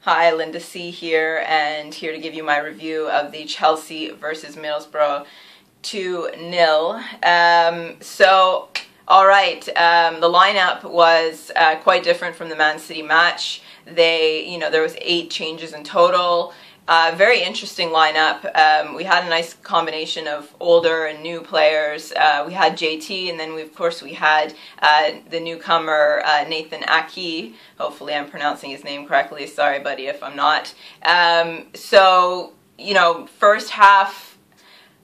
Hi, lindacchelsea here, and here to give you my review of the Chelsea versus Middlesbrough 2-0. Alright, the lineup was quite different from the Man City match. There was 8 changes in total. Very interesting lineup. We had a nice combination of older and new players. We had JT, and then of course we had the newcomer Lindacchelsea. Hopefully I'm pronouncing his name correctly. Sorry, buddy, if I'm not. First half.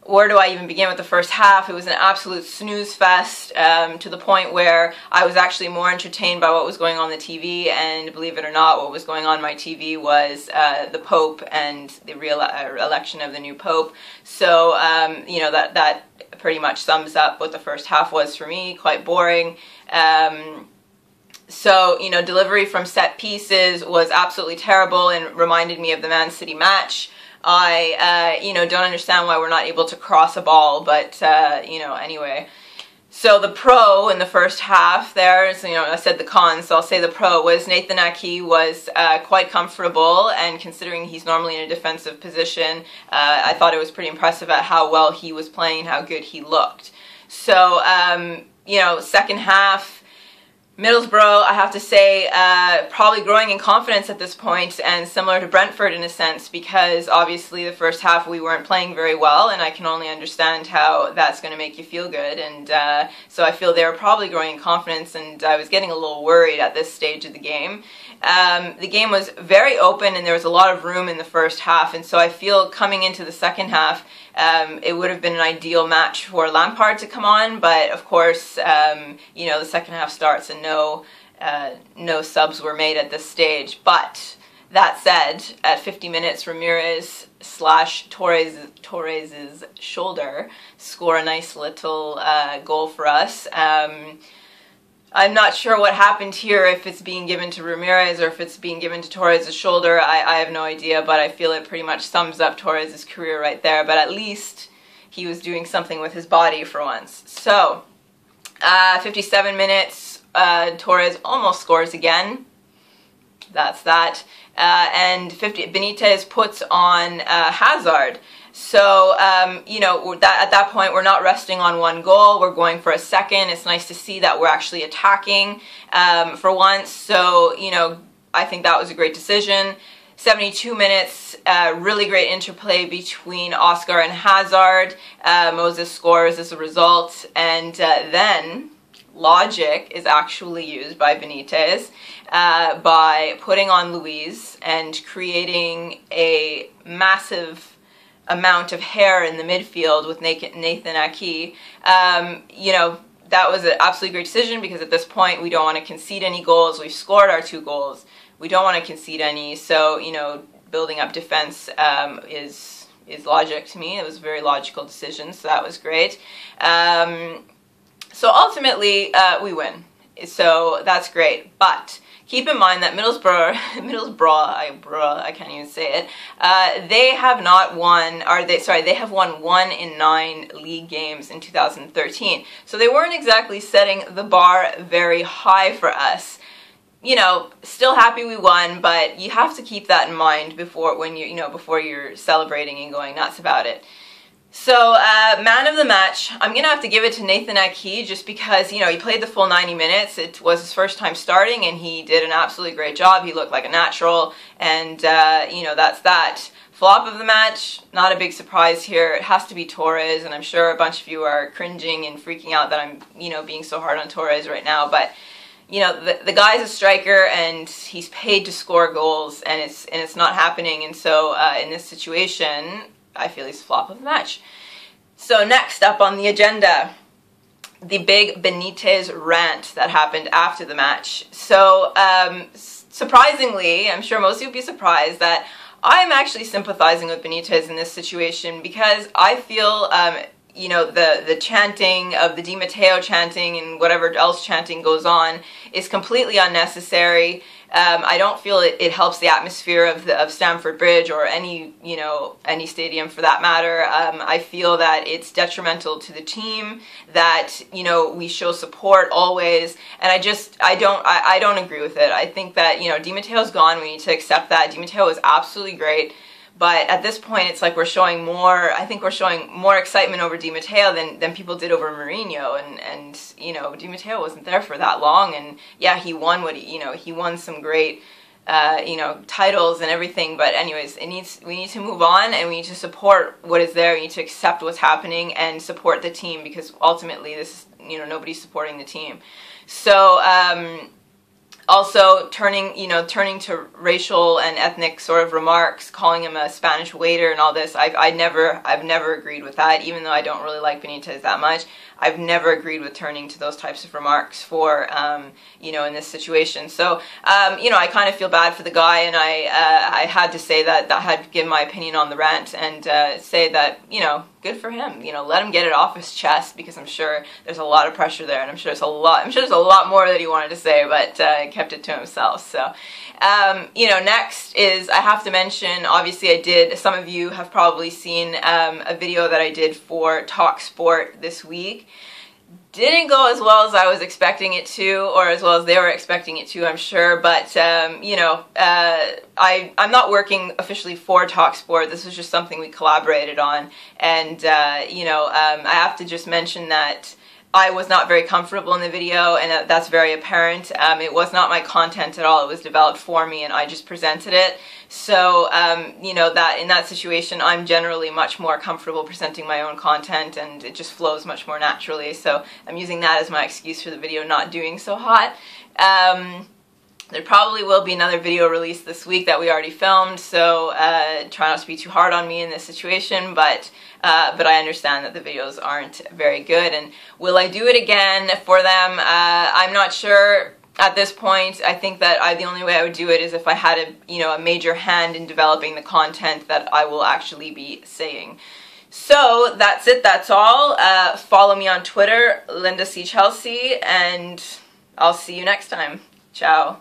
Where do I even begin with the first half? It was an absolute snooze fest to the point where I was actually more entertained by what was going on the TV, and believe it or not, what was going on my TV was the Pope and the election of the new Pope. So, that pretty much sums up what the first half was for me, quite boring. Delivery from set pieces was absolutely terrible and reminded me of the Man City match. I don't understand why we're not able to cross a ball, but, anyway. So the pro in the first half there's, I said the cons, so I'll say the pro was Lindacchelsea was quite comfortable, and considering he's normally in a defensive position, I thought it was pretty impressive at how well he was playing, how good he looked. So, second half, Middlesbrough, I have to say, probably growing in confidence at this point, and similar to Brentford in a sense, because obviously the first half we weren't playing very well, and I can only understand how that's going to make you feel good, and so I feel they were probably growing in confidence, and I was getting a little worried at this stage of the game. The game was very open, and there was a lot of room in the first half, and so I feel coming into the second half, it would have been an ideal match for Lampard to come on, but of course, the second half starts and no subs were made at this stage. But that said, at 50 minutes, Ramirez / Torres' shoulder score a nice little goal for us. I'm not sure what happened here, if it's being given to Ramirez or if it's being given to Torres' shoulder. I have no idea, but I feel it pretty much sums up Torres' career right there. But at least he was doing something with his body for once. So, 57 minutes, Torres almost scores again. That's that. And Benitez puts on Hazard. So, at that point, we're not resting on one goal. We're going for a second. It's nice to see that we're actually attacking for once. So, I think that was a great decision. 72 minutes, really great interplay between Oscar and Hazard. Moses scores as a result. And then logic is actually used by Benitez by putting on Luis and creating a massive amount of hair in the midfield with Lindacchelsea. That was an absolutely great decision, because at this point we don't want to concede any goals. We've scored our 2 goals. We don't want to concede any, so, building up defense is logic to me. It was a very logical decision, so that was great. So ultimately, we win. So that's great, but keep in mind that Middlesbrough, I can't even say it, they have not won, they have won 1 in 9 league games in 2013. So they weren't exactly setting the bar very high for us. Still happy we won, but you have to keep that in mind before you're celebrating and going nuts about it. So, man of the match, I'm going to have to give it to Lindacchelsea, just because, he played the full 90 minutes. It was his first time starting, and he did an absolutely great job. He looked like a natural, and, that's that. Flop of the match, not a big surprise here. It has to be Torres, and I'm sure a bunch of you are cringing and freaking out that I'm, being so hard on Torres right now, but the guy's a striker, and he's paid to score goals, and it's not happening, and so, in this situation, I feel he's flop of the match. So next up on the agenda, the big Benitez rant that happened after the match. So surprisingly, I'm sure most of you will be surprised that I'm actually sympathizing with Benitez in this situation, because I feel, you know, the chanting of the Di Matteo chanting and whatever else chanting goes on is completely unnecessary. I don't feel it helps the atmosphere of Stamford Bridge or any, you know, any stadium for that matter. I feel that it's detrimental to the team, that, you know, we show support always, and I don't agree with it. I think that, you know, Di Matteo's gone, we need to accept that. Di Matteo is absolutely great. But at this point, it's like we're showing more, I think we're showing more excitement over Di Matteo than people did over Mourinho. And you know, Di Matteo wasn't there for that long. And yeah, he won he won some great, you know, titles and everything. But anyways, we need to move on, and we need to support what is there. We need to accept what's happening and support the team, because ultimately this is, you know, nobody's supporting the team. So, also turning to racial and ethnic sort of remarks, calling him a Spanish waiter and all this, I've never agreed with that, even though I don't really like Benitez that much. I've never agreed with turning to those types of remarks for, you know, in this situation. So, you know, I kind of feel bad for the guy, and I had to say that, I had to give my opinion on the rant and say that, you know, good for him. You know, let him get it off his chest, because I'm sure there's a lot of pressure there, and I'm sure there's a lot more that he wanted to say, but kept it to himself. So, you know, next is, I have to mention, obviously some of you have probably seen a video that I did for Talk Sport this week. Didn't go as well as I was expecting it to, or as well as they were expecting it to, I'm sure, but, you know, I'm not working officially for TalkSport. This was just something we collaborated on, and, you know, I have to just mention that I was not very comfortable in the video, and that's very apparent. It was not my content at all. It was developed for me, and I just presented it. So, you know, that in that situation, I'm generally much more comfortable presenting my own content, and it just flows much more naturally. So I'm using that as my excuse for the video not doing so hot. There probably will be another video released this week that we already filmed, so try not to be too hard on me in this situation, but I understand that the videos aren't very good. And will I do it again for them? I'm not sure at this point. I think that the only way I would do it is if I had a major hand in developing the content that I will actually be saying. So that's it, that's all. Follow me on Twitter, lindacchelsea, and I'll see you next time. Ciao.